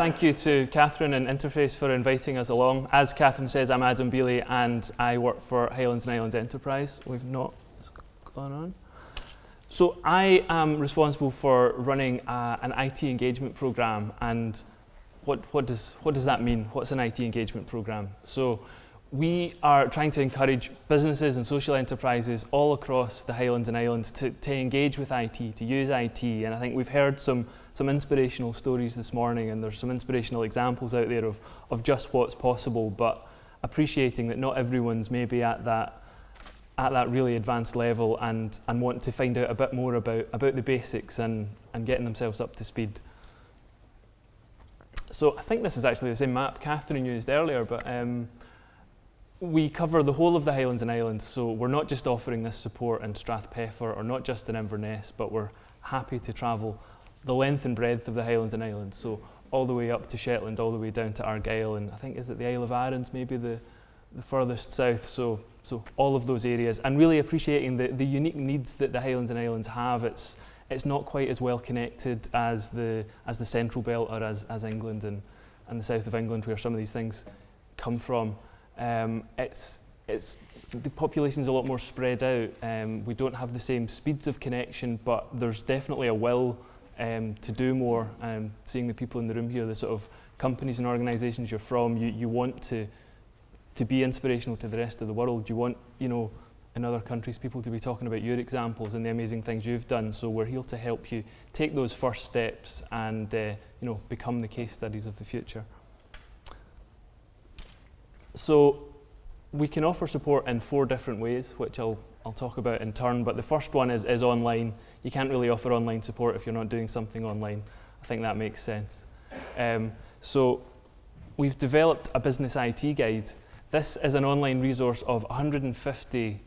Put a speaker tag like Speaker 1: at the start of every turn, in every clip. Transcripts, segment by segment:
Speaker 1: thank you to Catherine and Interface for inviting us along. As Catherine says, I'm Adam Beeley and I work for Highlands Islands Enterprises. We've not gone on. So I am responsible for running an IT engagement program. And what does that mean? What's an IT engagement program? So we are trying to encourage businesses and social enterprises all across the Highlands and Islands to engage with IT, to use IT. And I think we've heard some inspirational stories this morning, and there's some inspirational examples out there of just what's possible, but appreciating that not everyone's maybe at that really advanced level and want to find out a bit more about the basics and getting themselves up to speed. So I think this is actually the same map Catherine used earlier, but we cover the whole of the Highlands and Islands, so we're not just offering this support in Strathpeffer or not just in Inverness, but we're happy to travel the length and breadth of the Highlands and Islands, so all the way up to Shetland, all the way down to Argyll, and I think is it the Isle of Arran's maybe the furthest south, so all of those areas, and really appreciating the unique needs that the Highlands and Islands have. It's not quite as well connected as the Central Belt or as England and the south of England, where some of these things come from. The population's a lot more spread out. We don't have the same speeds of connection, but there's definitely a will to do more. Seeing the people in the room here, the sort of companies and organisations you're from, you want to be inspirational to the rest of the world. You want, in other countries, people to be talking about your examples and the amazing things you've done. So we're here to help you take those first steps and become the case studies of the future. So we can offer support in 4 different ways, which I'll talk about in turn, but the first one is online. You can't really offer online support if you're not doing something online. I think that makes sense. So we've developed a business IT guide. This is an online resource of 150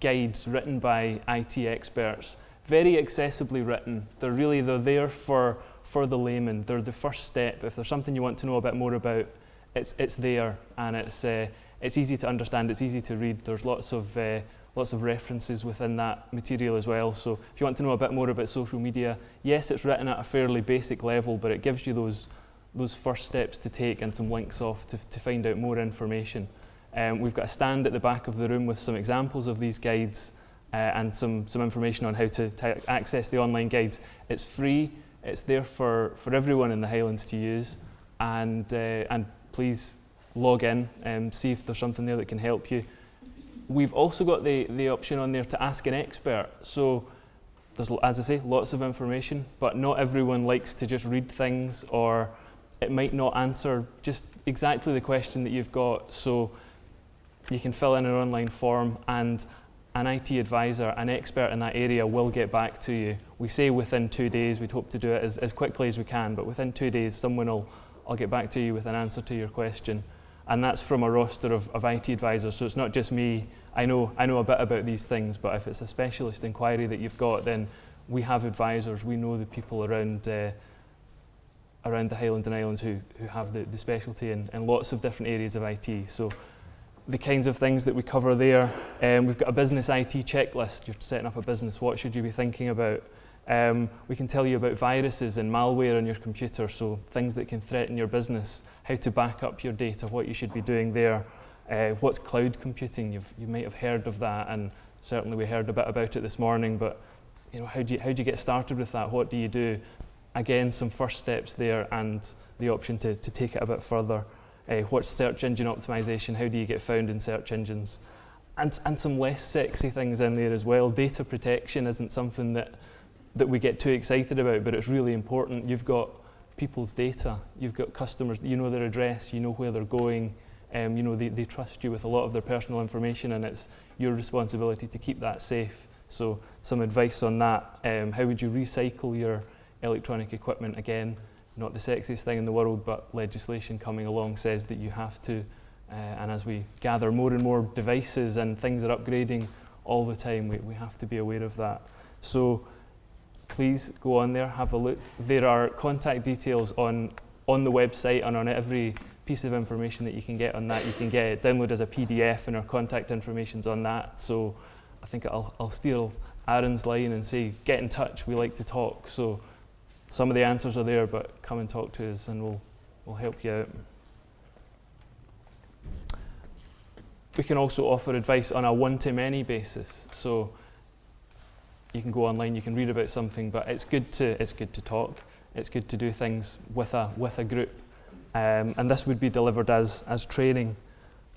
Speaker 1: guides written by IT experts, very accessibly written. They're there for the layman. They're the first step. If there's something you want to know a bit more about, it's there, and it's easy to understand, it's easy to read. There's lots of references within that material as well. So if you want to know a bit more about social media, yes, it's written at a fairly basic level, but it gives you those first steps to take and some links off to find out more information. We've got a stand at the back of the room with some examples of these guides and some information on how to access the online guides. It's free, it's there for everyone in the Highlands to use, and please log in and see if there's something there that can help you. We've also got the option on there to ask an expert. So there's, as I say, lots of information, but not everyone likes to just read things, or it might not answer just exactly the question that you've got. So you can fill in an online form, and an IT advisor, an expert in that area, will get back to you. We say within 2 days. We'd hope to do it as quickly as we can, but within 2 days someone will get back to you with an answer to your question. And that's from a roster of IT advisors, so it's not just me. I know a bit about these things, but if it's a specialist inquiry that you've got, then we have advisors. We know the people around the Highlands and Islands who have the specialty in lots of different areas of IT. So the kinds of things that we cover there, we've got a business IT checklist. You're setting up a business, what should you be thinking about? We can tell you about viruses and malware on your computer, so things that can threaten your business, how to back up your data, what you should be doing there. What's cloud computing? You might have heard of that, and certainly we heard a bit about it this morning, but how do you get started with that? What do you do? Again, some first steps there, and the option to take it a bit further. What's search engine optimization? How do you get found in search engines? And some less sexy things in there as well. Data protection isn't something that we get too excited about, but it's really important. You've got people's data, you've got customers, you know their address, you know where they're going, they trust you with a lot of their personal information, and it's your responsibility to keep that safe. So some advice on that. How would you recycle your electronic equipment? Again, not the sexiest thing in the world, but legislation coming along says that you have to, and as we gather more and more devices and things are upgrading all the time, we have to be aware of that. So please go on there, have a look. There are contact details on the website, and on every piece of information that you can get on that, you can get it download as a PDF, and our contact information's on that. So I think I'll steal Aaron's line and say, get in touch, we like to talk. So some of the answers are there, but come and talk to us and we'll help you out. We can also offer advice on a one-to-many basis. So you can go online, you can read about something, but it's good to talk. It's good to do things with a group, and this would be delivered as training,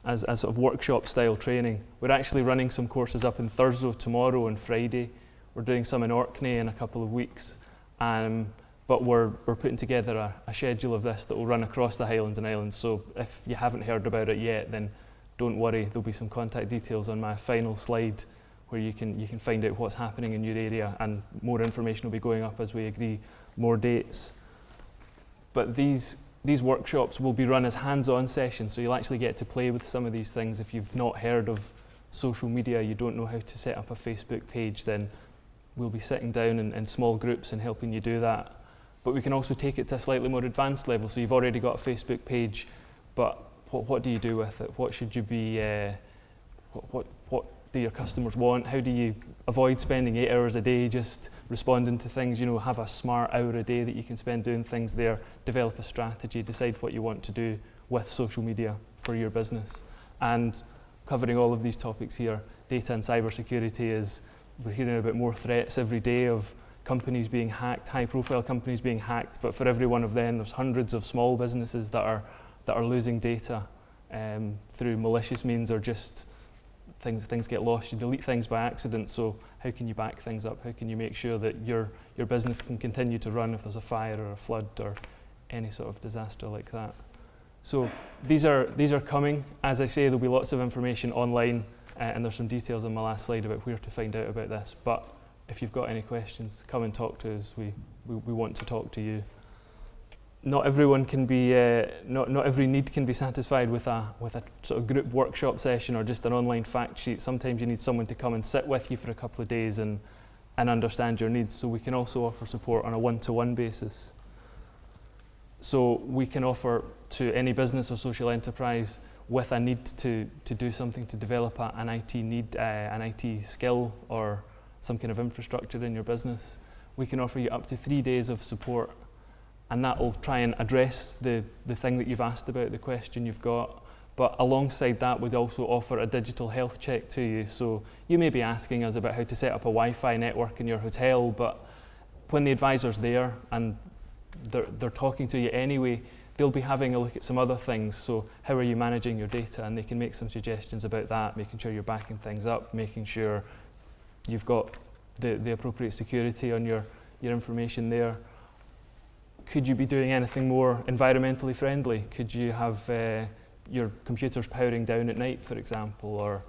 Speaker 1: as sort of workshop-style training. We're actually running some courses up in Thurso tomorrow and Friday. We're doing some in Orkney in a couple of weeks, but we're putting together a schedule of this that will run across the Highlands and Islands. So if you haven't heard about it yet, then don't worry. There'll be some contact details on my final slide where you can find out what's happening in your area, and more information will be going up as we agree more dates. But these workshops will be run as hands-on sessions, so you'll actually get to play with some of these things. If you've not heard of social media, you don't know how to set up a Facebook page, then we'll be sitting down in small groups and helping you do that. But we can also take it to a slightly more advanced level. So you've already got a Facebook page, but what do you do with it? What should you be, what do your customers want? How do you avoid spending 8 hours a day just responding to things? You know, have a smart hour a day that you can spend doing things there, develop a strategy, decide what you want to do with social media for your business. And covering all of these topics here, data and cybersecurity we're hearing about more threats every day of companies being hacked, high profile companies being hacked, but for every one of them there's hundreds of small businesses that are losing data through malicious means, or just things get lost. You delete things by accident, so how can you back things up? How can you make sure that your business can continue to run if there's a fire or a flood or any sort of disaster like that? So these are coming. As I say, there'll be lots of information online, and there's some details on my last slide about where to find out about this. But if you've got any questions, come and talk to us. We want to talk to you. Not everyone can be, not every need can be satisfied with a sort of group workshop session or just an online fact sheet. Sometimes you need someone to come and sit with you for a couple of days and understand your needs. So we can also offer support on a one-to-one basis. So we can offer to any business or social enterprise with a need to do something, to develop an IT need, an IT skill or some kind of infrastructure in your business. We can offer you up to 3 days of support, and that will try and address the thing that you've asked about, the question you've got. But alongside that, we'd also offer a digital health check to you. So you may be asking us about how to set up a Wi-Fi network in your hotel, but when the advisor's there and they're talking to you anyway, they'll be having a look at some other things. So how are you managing your data? And they can make some suggestions about that, making sure you're backing things up, making sure you've got the appropriate security on your information there. Could you be doing anything more environmentally friendly? Could you have your computers powering down at night, for example? Or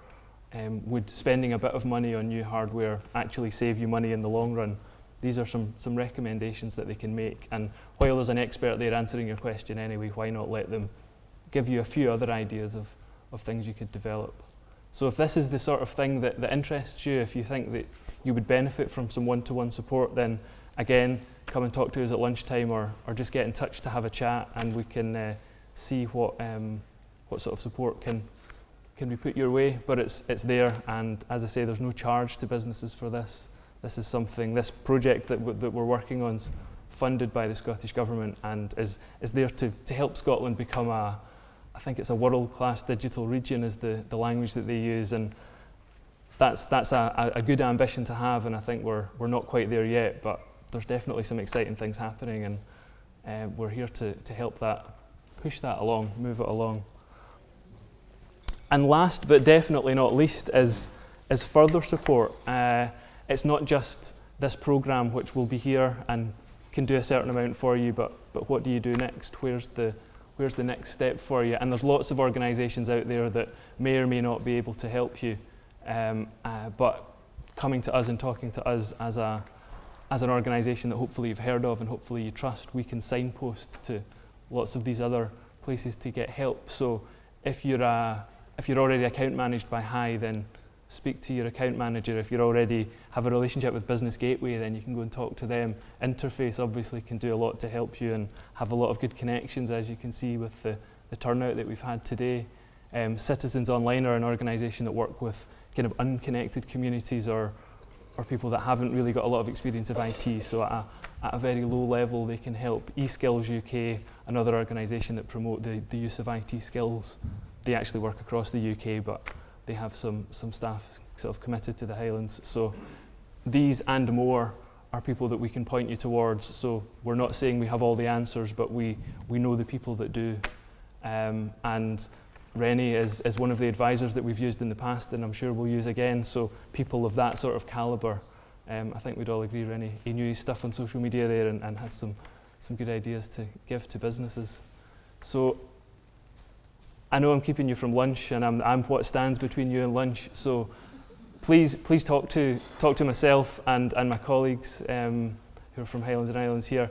Speaker 1: would spending a bit of money on new hardware actually save you money in the long run? These are some recommendations that they can make. And while there's an expert there answering your question anyway, why not let them give you a few other ideas of things you could develop? So if this is the sort of thing that interests you, if you think that you would benefit from some one-to-one support, then again, come and talk to us at lunchtime, or just get in touch to have a chat, and we can see what sort of support can be put your way. But it's there, and as I say, there's no charge to businesses for this. This project that we're working on is funded by the Scottish Government and is there to help Scotland become I think it's a world-class digital region is the language that they use, and that's a good ambition to have, and I think we're not quite there yet, but there's definitely some exciting things happening, and we're here to help that, push that along, move it along. And last but definitely not least is further support. It's not just this programme which will be here and can do a certain amount for you, but what do you do next? Where's the next step for you? And there's lots of organisations out there that may or may not be able to help you, but coming to us and talking to us as an organisation that hopefully you've heard of and hopefully you trust, we can signpost to lots of these other places to get help. So if you're already account managed by High, then speak to your account manager. If you already have a relationship with Business Gateway, then you can go and talk to them. Interface obviously can do a lot to help you and have a lot of good connections, as you can see with the turnout that we've had today. Citizens Online are an organisation that work with kind of unconnected communities or or people that haven't really got a lot of experience of IT. So at a very low level, they can help. eSkills UK, another organisation that promote the use of IT skills. They actually work across the UK, but they have some staff sort of committed to the Highlands. So these and more are people that we can point you towards. So we're not saying we have all the answers, but we know the people that do. And Rennie is one of the advisors that we've used in the past, and I'm sure we'll use again. So people of that sort of calibre, I think we'd all agree, Rennie, he knew his stuff on social media there and has some good ideas to give to businesses. So I know I'm keeping you from lunch, and I'm what stands between you and lunch. So please talk to myself and my colleagues who are from Highlands and Islands here,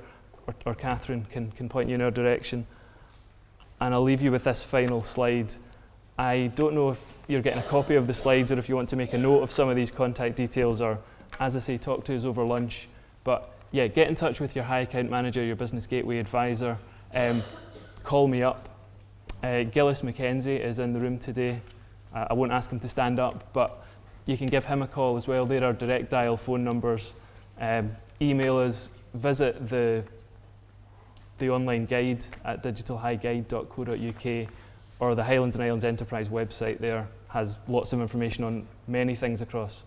Speaker 1: or Catherine can point you in our direction. And I'll leave you with this final slide. I don't know if you're getting a copy of the slides or if you want to make a note of some of these contact details, or, as I say, talk to us over lunch. But yeah, get in touch with your high account manager, your business gateway advisor. Call me up. Gillis McKenzie is in the room today. I won't ask him to stand up, but you can give him a call as well. There are direct dial phone numbers. Email us, visit the online guide at digitalhighguide.co.uk, or the Highlands and Islands Enterprise website. There has lots of information on many things across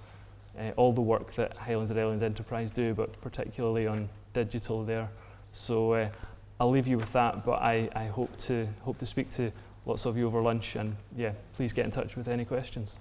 Speaker 1: all the work that Highlands and Islands Enterprise do, but particularly on digital there. So I'll leave you with that, but I hope to speak to lots of you over lunch, and yeah, please get in touch with any questions.